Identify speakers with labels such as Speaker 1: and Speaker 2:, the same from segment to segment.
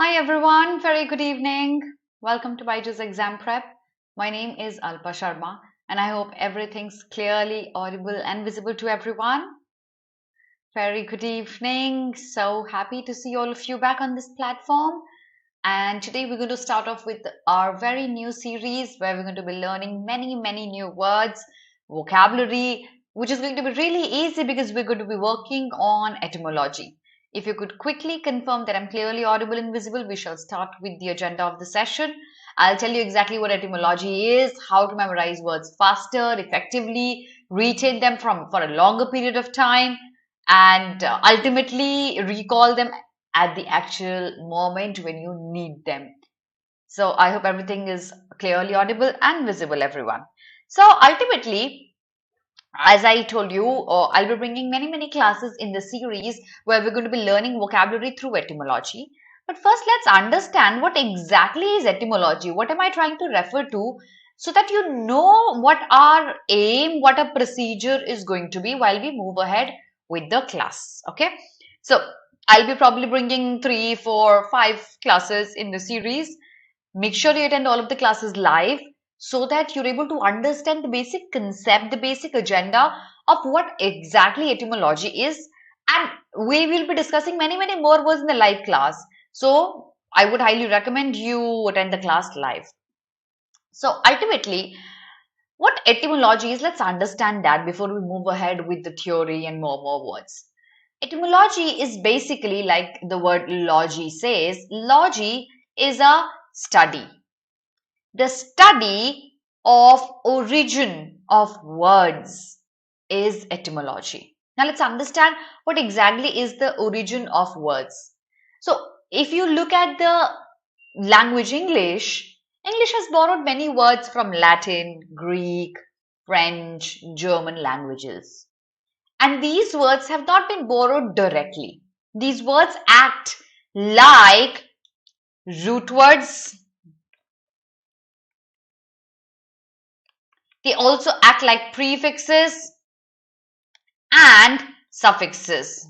Speaker 1: Hi everyone, very good evening. Welcome to BYJU'S Exam Prep. My name is Alpa Sharma and I hope everything's clearly audible and visible to everyone. Very good evening. So happy to see all of you back on this platform. And today we're going to start off with our very new series where we're going to be learning many new words, vocabulary, which is going to be really easy because we're going to be working on etymology. If you could quickly confirm that I'm clearly audible and visible, we shall start with the agenda of the session. I'll tell you exactly what etymology is, how to memorize words faster, effectively, retain them for a longer period of time, and ultimately recall them at the actual moment when you need them. So I hope everything is clearly audible and visible, everyone. So ultimately, as I told you, I'll be bringing many classes in the series where we're going to be learning vocabulary through etymology. But first, let's understand what exactly is etymology. What am I trying to refer to so that you know what our aim, what our procedure is going to be while we move ahead with the class. Okay. So I'll be probably bringing 3, 4, 5 classes in the series. Make sure you attend all of the classes live so that you're able to understand the basic concept, the basic agenda of what exactly etymology is. And we will be discussing many more words in the live class. So I would highly recommend you attend the class live. So ultimately, what etymology is, let's understand that before we move ahead with the theory and more words. Etymology is basically, like the word logy says, logy is a study. The study of origin of words is etymology. Now let's understand what exactly is the origin of words. So if you look at the language English has borrowed many words from Latin, Greek, French, German languages. And these words have not been borrowed directly. These words act like root words. They also act like prefixes and suffixes.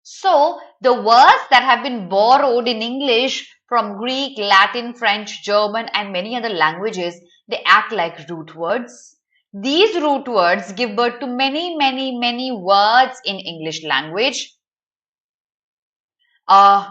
Speaker 1: So the words that have been borrowed in English from Greek, Latin, French, German and many other languages, they act like root words. These root words give birth to many words in English language. When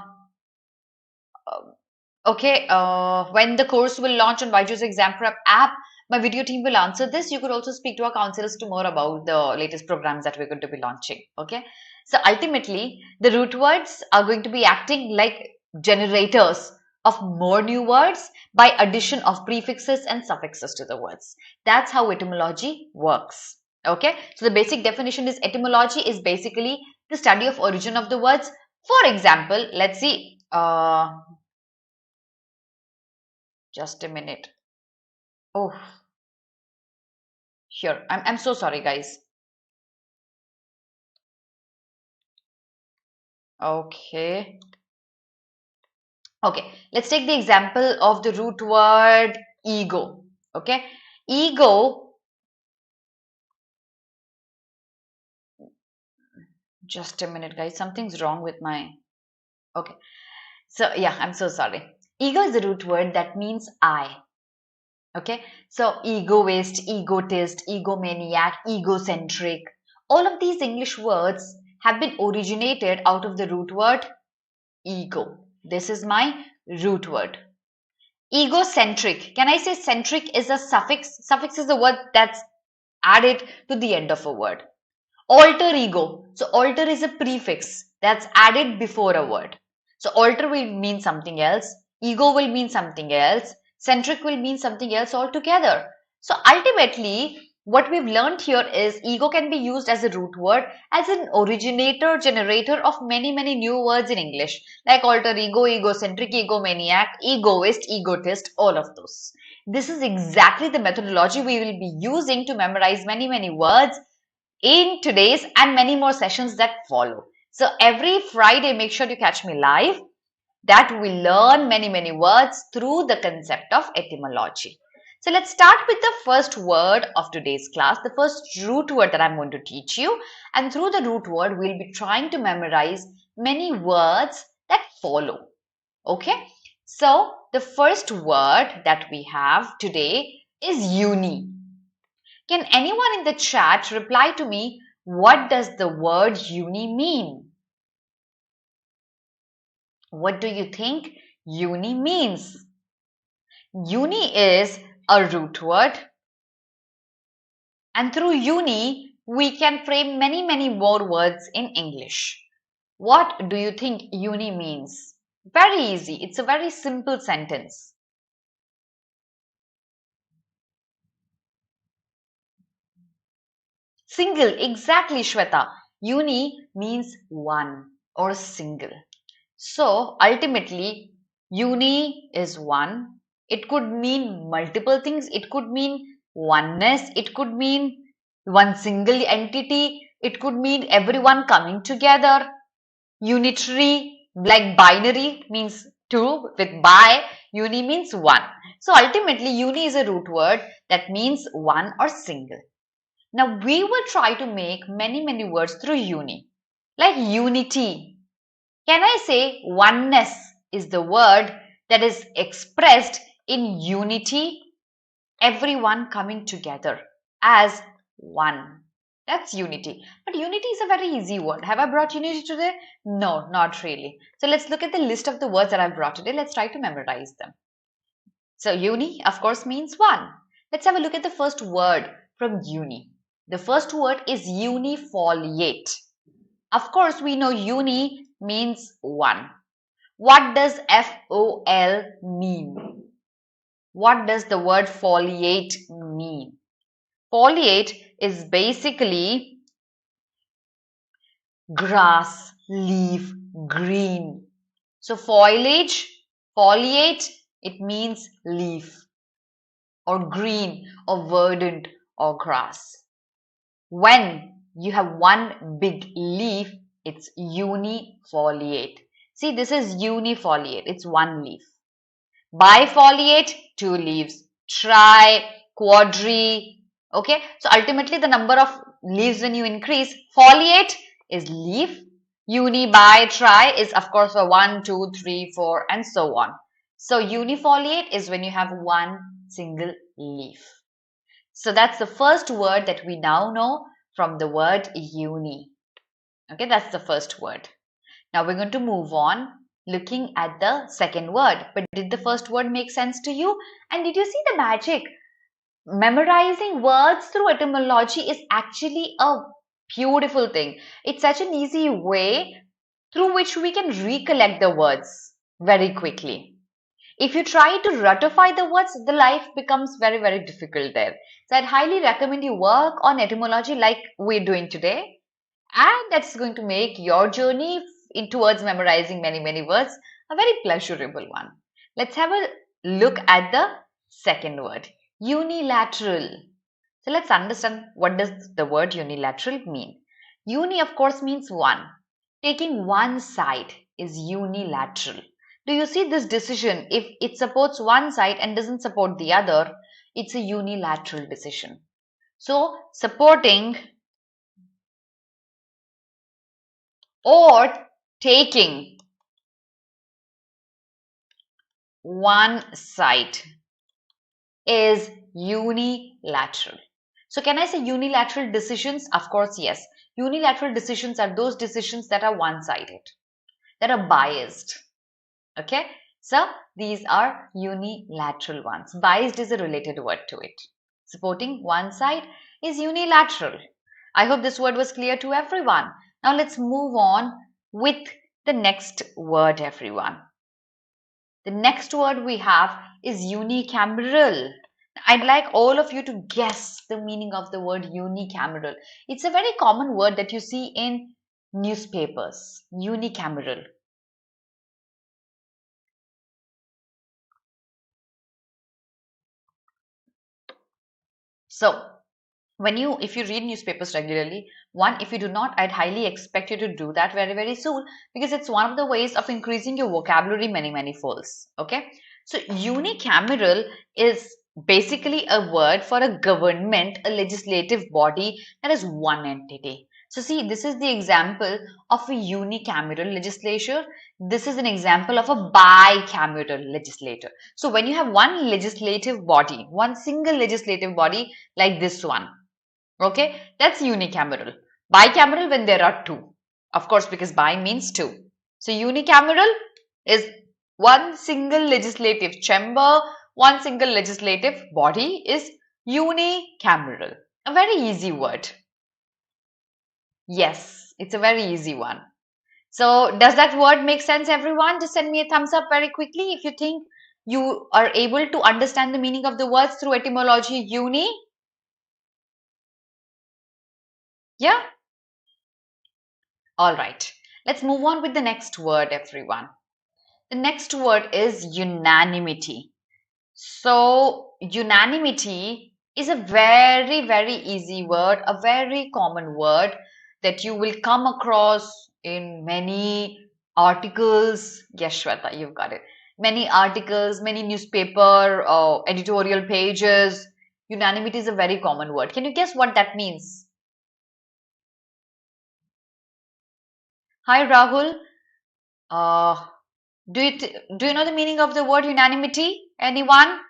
Speaker 1: the course will launch on BYJU'S Exam Prep app, my video team will answer this. You could also speak to our counselors to more about the latest programs that we're going to be launching. Okay. So ultimately, the root words are going to be acting like generators of more new words by addition of prefixes and suffixes to the words. That's how etymology works. Okay. So the basic definition is etymology is basically the study of origin of the words. For example, let's see. Just a minute. Oh, here. I'm so sorry, guys. Okay. Okay, let's take the example of the root word ego. Okay, ego. Just a minute, guys. Something's wrong with my. Okay, so yeah, I'm so sorry. Ego is the root word that means I. Okay, so egoist, egotist, egomaniac, egocentric. All of these English words have been originated out of the root word ego. This is my root word. Egocentric. Can I say centric is a suffix? Suffix is a word that's added to the end of a word. Alter ego. So alter is a prefix that's added before a word. So alter will mean something else. Ego will mean something else. Centric will mean something else altogether. So ultimately, what we've learned here is ego can be used as a root word, as an originator, generator of many new words in English, like alter ego, egocentric, egomaniac, egoist, egotist, all of those. This is exactly the methodology we will be using to memorize many words in today's and many more sessions that follow. So every Friday, make sure you catch me live, that we learn many words through the concept of etymology. So let's start with the first word of today's class, the first root word that I'm going to teach you. And through the root word, we'll be trying to memorize many words that follow. Okay, so the first word that we have today is uni. Can anyone in the chat reply to me, what does the word uni mean? What do you think uni means? Uni is a root word, and through uni we can frame many more words in English. What do you think uni means? Very easy. It's a very simple sentence. Single, exactly, Shweta. Uni means one or single. So ultimately, uni is one. It could mean multiple things. It could mean oneness. It could mean one single entity. It could mean everyone coming together. Unitary, like binary, means two. With bi, uni means one. So ultimately, uni is a root word that means one or single. Now we will try to make many words through uni, like unity. Can I say oneness is the word that is expressed in unity? Everyone coming together as one. That's unity. But unity is a very easy word. Have I brought unity today? No, not really. So let's look at the list of the words that I've brought today. Let's try to memorize them. So uni, of course, means one. Let's have a look at the first word from uni. The first word is unifoliate. Of course, we know uni means one. What does FOL mean? What does the word foliate mean? Foliate is basically grass, leaf, green. So foliage, foliate, it means leaf or green or verdant or grass. When you have one big leaf, it's unifoliate. See, this is unifoliate. It's one leaf. Bifoliate, two leaves. Tri, quadri. Okay, so ultimately the number of leaves when you increase. Foliate is leaf. Uni, bi, tri is of course for 1, 2, 3, 4 and so on. So unifoliate is when you have one single leaf. So that's the first word that we now know from the word uni. Okay, that's the first word. Now we're going to move on looking at the second word. But did the first word make sense to you? And did you see the magic? Memorizing words through etymology is actually a beautiful thing. It's such an easy way through which we can recollect the words very quickly. If you try to ratify the words, the life becomes very difficult there. So I'd highly recommend you work on etymology like we're doing today. And that's going to make your journey towards memorizing many words a very pleasurable one. Let's have a look at the second word, unilateral. So let's understand what does the word unilateral mean. Uni, of course, means one. Taking one side is unilateral. Do you see this decision? If it supports one side and doesn't support the other, it's a unilateral decision. So supporting or taking one side is unilateral. So can I say unilateral decisions? Of course, yes. Unilateral decisions are those decisions that are one-sided, that are biased. Okay, so these are unilateral ones. Biased is a related word to it. Supporting one side is unilateral. I hope this word was clear to everyone. Now let's move on with the next word, everyone. The next word we have is unicameral. I'd like all of you to guess the meaning of the word unicameral. It's a very common word that you see in newspapers. Unicameral. So if you read newspapers regularly, one, if you do not, I'd highly expect you to do that very soon, because it's one of the ways of increasing your vocabulary many folds. Okay, so unicameral is basically a word for a government, a legislative body that is one entity. So see, this is the example of a unicameral legislature. This is an example of a bicameral legislature. So when you have one legislative body, one single legislative body like this one, okay, that's unicameral. Bicameral when there are two, of course, because bi means two. So unicameral is one single legislative chamber, one single legislative body is unicameral. A very easy word. Yes, it's a very easy one. So does that word make sense, everyone? Just send me a thumbs up very quickly if you think you are able to understand the meaning of the words through etymology uni. Yeah? All right. Let's move on with the next word, everyone. The next word is unanimity. So unanimity is a very, very easy word, a very common word that you will come across in many articles. Yes, Shweta, you've got it. Many articles, many newspaper editorial pages. Unanimity is a very common word. Can you guess what that means? Hi, Rahul. Uh, do you know the meaning of the word unanimity? Anyone?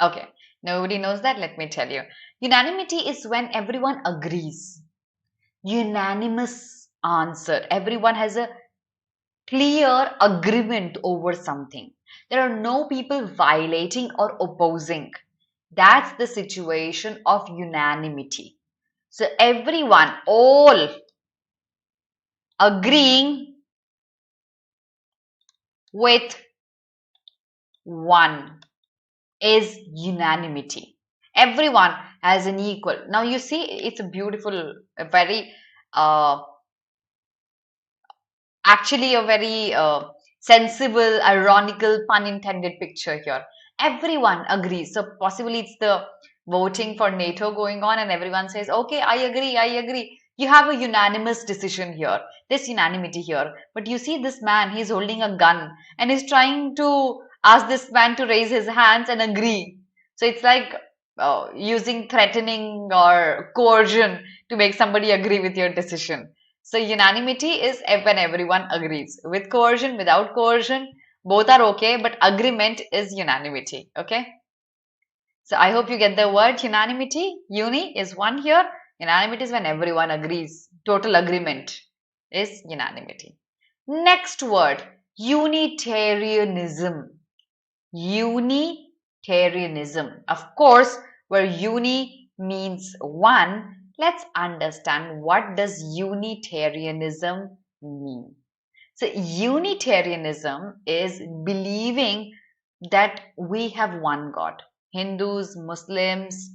Speaker 1: Okay, nobody knows that. Let me tell you. Unanimity is when everyone agrees. Unanimous answer. Everyone has a clear agreement over something. There are no people violating or opposing. That's the situation of unanimity. So everyone, all agreeing with one is unanimity. Everyone has an equal. Now you see, it's a beautiful, a very, actually a very sensible, ironical, pun intended picture here. Everyone agrees. So possibly it's the voting for NATO going on and everyone says, okay, I agree, I agree. You have a unanimous decision here. There's unanimity here. But you see this man, he's holding a gun and he's trying to ask this man to raise his hands and agree. So it's like using threatening or coercion to make somebody agree with your decision. So unanimity is when everyone agrees. With coercion, without coercion, both are okay, but agreement is unanimity. Okay. So I hope you get the word unanimity. Uni is one here. Unanimity is when everyone agrees. Total agreement is unanimity. Next word, Unitarianism. Unitarianism. Of course, where uni means one, let's understand what does Unitarianism mean. So Unitarianism is believing that we have one God. Hindus, Muslims,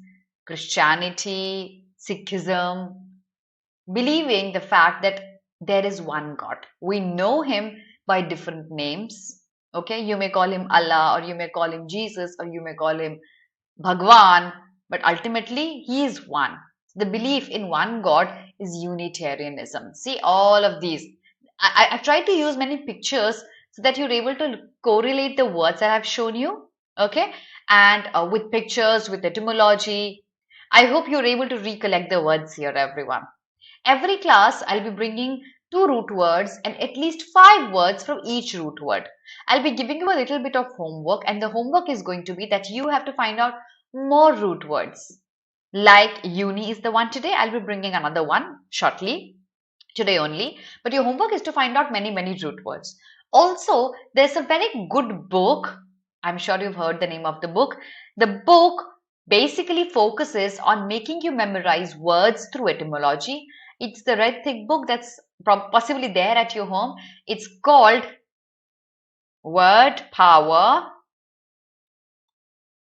Speaker 1: Christianity, Sikhism, believing the fact that there is one God. We know him by different names. Okay, you may call him Allah, or you may call him Jesus, or you may call him Bhagwan, but ultimately he is one. The belief in one God is Unitarianism. See, all of these. I've tried to use many pictures so that you're able to correlate the words that I've shown you. Okay, and with pictures, with etymology. I hope you're able to recollect the words here, everyone. Every class, I'll be bringing 2 root words and at least 5 words from each root word. I'll be giving you a little bit of homework, and the homework is going to be that you have to find out more root words. Like uni is the one today. I'll be bringing another one shortly, today only. But your homework is to find out many, many root words. Also, there's a very good book. I'm sure you've heard the name of the book. The book basically focuses on making you memorize words through etymology. It's the red thick book that's possibly there at your home. It's called Word Power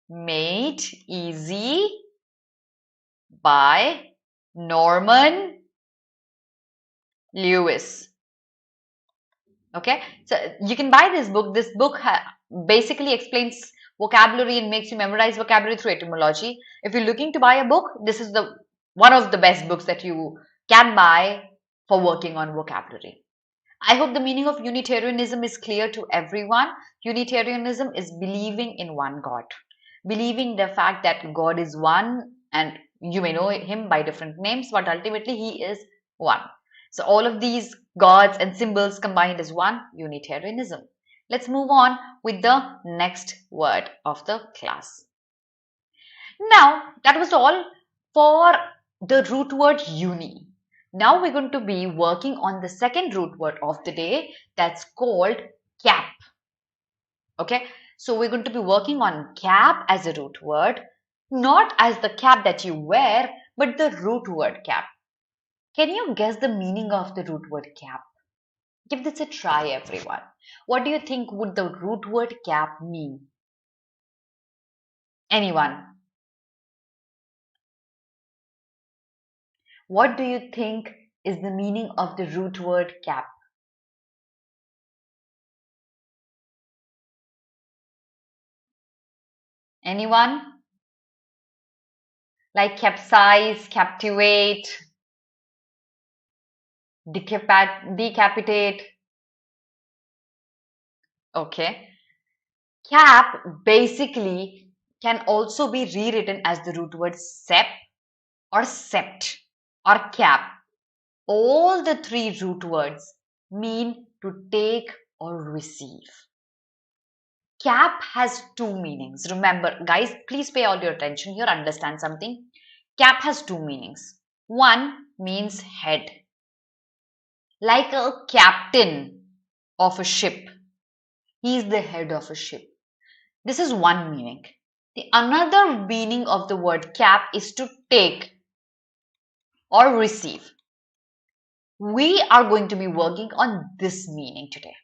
Speaker 1: Made Easy by Norman Lewis. Okay, so you can buy this book. This book basically explains vocabulary and makes you memorize vocabulary through etymology. If you're looking to buy a book, this is the one of the best books that you can buy for working on vocabulary. I hope the meaning of Unitarianism is clear to everyone. Unitarianism is believing in one God. believing the fact that God is one, and you may know him by different names, but ultimately he is one. So all of these gods and symbols combined as one, Unitarianism. Let's move on with the next word of the class. Now, that was all for the root word uni. Now we're going to be working on the second root word of the day, that's called cap. Okay, so we're going to be working on cap as a root word, not as the cap that you wear, but the root word cap. Can you guess the meaning of the root word cap? Give this a try, everyone. What do you think would the root word cap mean? Anyone? What do you think is the meaning of the root word cap? Anyone? Like capsize, captivate, decapitate. Okay. Cap basically can also be rewritten as the root word sep or sept or cap. All the three root words mean to take or receive. Cap has two meanings. Remember, guys, please pay all your attention here, understand something. Cap has two meanings. One means head, like a captain of a ship. He is the head of a ship. This is one meaning. The another meaning of the word cap is to take or receive. We are going to be working on this meaning today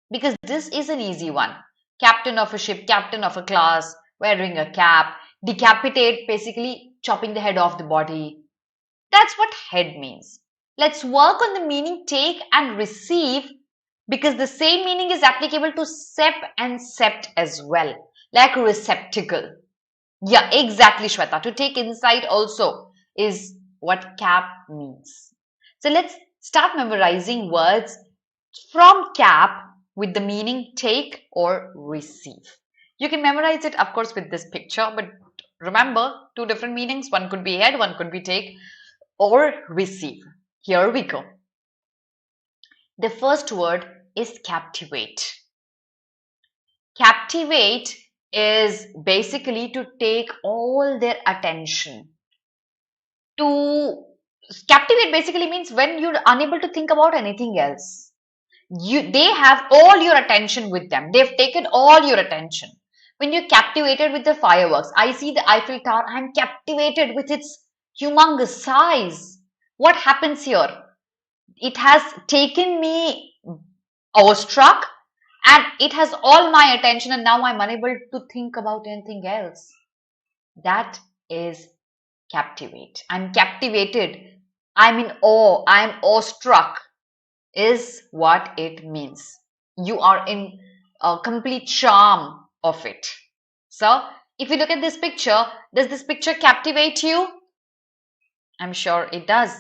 Speaker 1: because this is an easy one. Captain of a ship, captain of a class, wearing a cap. Decapitate, basically chopping the head off the body. That's what head means. Let's work on the meaning take and receive, because the same meaning is applicable to sep and sept as well, like receptacle. Yeah, exactly, Shweta. To take inside also is what cap means. So let's start memorizing words from cap with the meaning take or receive. You can memorize it, of course, with this picture, but remember, two different meanings. One could be head, one could be take or receive. Here we go. The first word is captivate. Captivate is basically to take all their attention. To captivate basically means when you're unable to think about anything else. They have all your attention with them. They've taken all your attention. When you're captivated with the fireworks, I see the Eiffel Tower, I'm captivated with its humongous size. What happens here? It has taken me awestruck and it has all my attention, and now I'm unable to think about anything else. That is captivate. I'm captivated. I'm in awe. I'm awestruck is what it means. You are in a complete charm of it. So if you look at this picture, does this picture captivate you? I'm sure it does.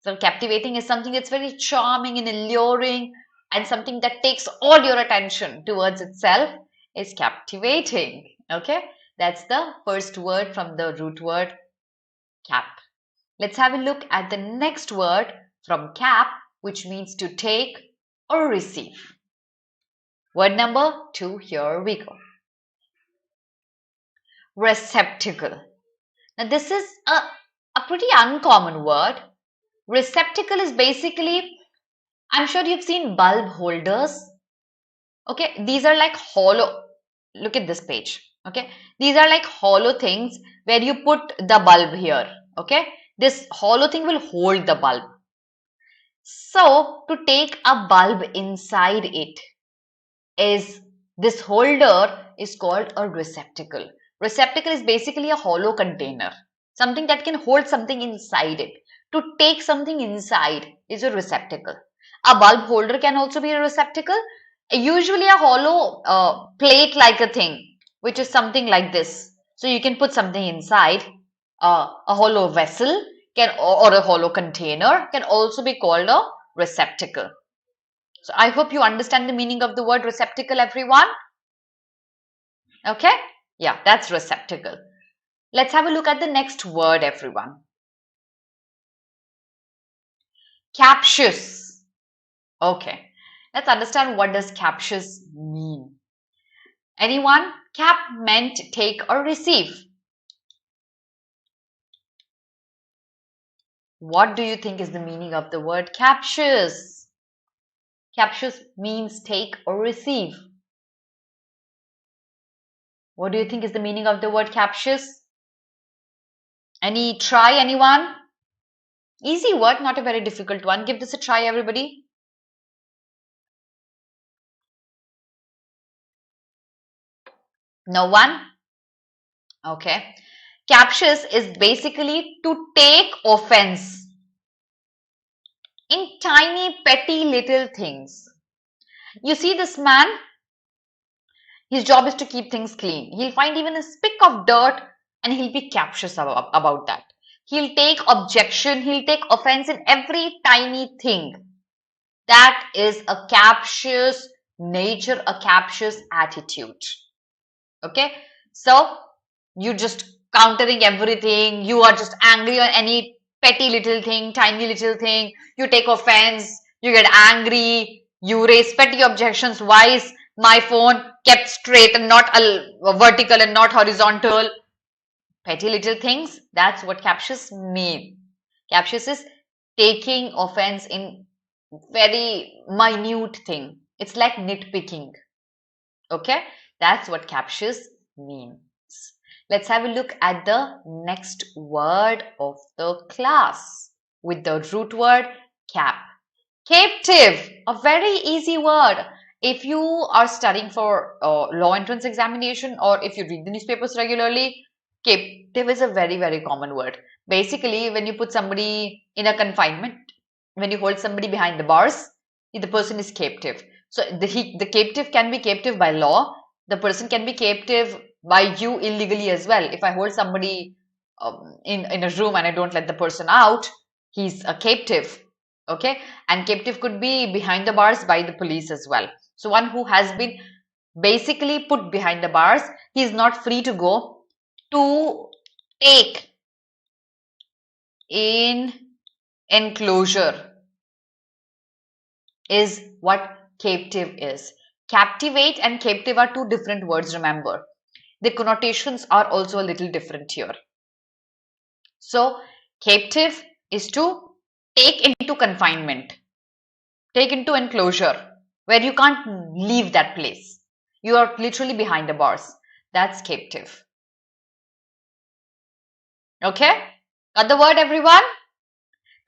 Speaker 1: So captivating is something that's very charming and alluring, and something that takes all your attention towards itself is captivating. Okay, that's the first word from the root word cap. Let's have a look at the next word from cap, which means to take or receive. Word number 2, here we go. Receptacle. Now this is a pretty uncommon word. Receptacle is basically, I'm sure you've seen bulb holders. Okay, these are like hollow, look at this page. Okay, these are like hollow things where you put the bulb here. Okay, this hollow thing will hold the bulb. So to take a bulb inside it is, this holder is called a receptacle. Receptacle is basically a hollow container, something that can hold something inside it. To take something inside is a receptacle. A bulb holder can also be a receptacle. Usually a hollow plate like a thing, which is something like this. So you can put something inside. A hollow vessel or a hollow container can also be called a receptacle. So I hope you understand the meaning of the word receptacle, everyone. Okay, Yeah, that's receptacle. Let's have a look at the next word, everyone. Captious. Okay, let's understand what does captious mean. Anyone? Cap meant take or receive. What do you think is the meaning of the word captious? Captious means take or receive. What do you think is the meaning of the word captious? Any try, anyone? Easy word, not a very difficult one. Give this a try, everybody. No one? Okay. Captious is basically to take offense in tiny, petty little things. You see this man? His job is to keep things clean. He'll find even a speck of dirt and he'll be captious about that. He'll take objection, he'll take offense in every tiny thing. That is a captious nature, a captious attitude. Okay, so you just countering everything, you are just angry on any petty little thing, tiny little thing, you take offense, you get angry, you raise petty objections. Why is my phone kept straight and not vertical and not horizontal? Petty little things, that's what captious mean. Captious is taking offense in very minute thing. It's like nitpicking. Okay, that's what captious means. Let's have a look at the next word of the class with the root word cap. Captive, a very easy word. If you are studying for law entrance examination or if you read the newspapers regularly, captive is a very, very common word. Basically, when you put somebody in a confinement, when you hold somebody behind the bars, the person is captive. So the captive can be captive by law. The person can be captive by you illegally as well. If I hold somebody in a room and I don't let the person out, he's a captive. Okay, and captive could be behind the bars by the police as well. So one who has been basically put behind the bars, he is not free to go to take in enclosure is what captive is. Captivate and captive are two different words, remember. The connotations are also a little different here. So captive is to take into confinement, take into enclosure where you can't leave that place. You are literally behind the bars. That's captive. Okay? Got the word, everyone?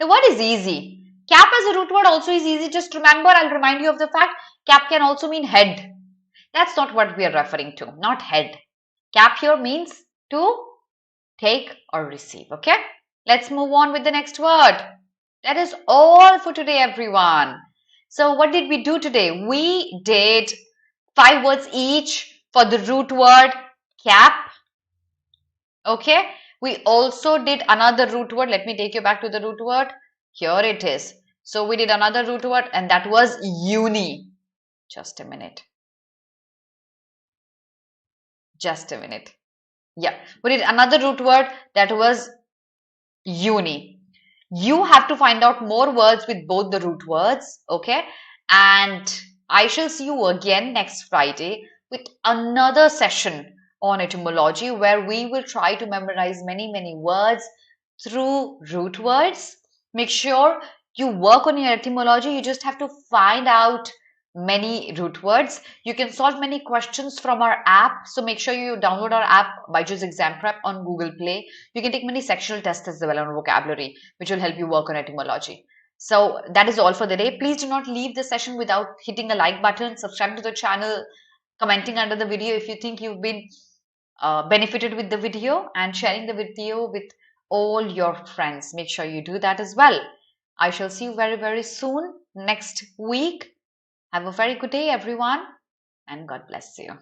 Speaker 1: The word is easy. Cap as a root word also is easy. Just remember, I'll remind you of the fact cap can also mean head. That's not what we are referring to, not head. Cap here means to take or receive. Okay? Let's move on with the next word. That is all for today, everyone. So what did we do today? We did 5 words each for the root word cap. Okay? We also did another root word. Let me take you back to the root word. Here it is. So we did another root word and that was uni. Just a minute. Just a minute. Yeah, we did another root word that was uni. You have to find out more words with both the root words, okay? And I shall see you again next Friday with another session on etymology where we will try to memorize many words through root words. Make sure you work on your etymology. You just have to find out many root words. You can solve many questions from our app. So make sure you download our app, BYJU'S Exam Prep on Google Play. You can take many sectional tests as well on vocabulary, which will help you work on etymology. So that is all for the day. Please do not leave the session without hitting the like button, subscribe to the channel, commenting under the video if you think you've been benefited with the video, and sharing the video with all your friends. Make sure you do that as well. I shall see you very soon next week. Have a very good day, everyone, and God bless you.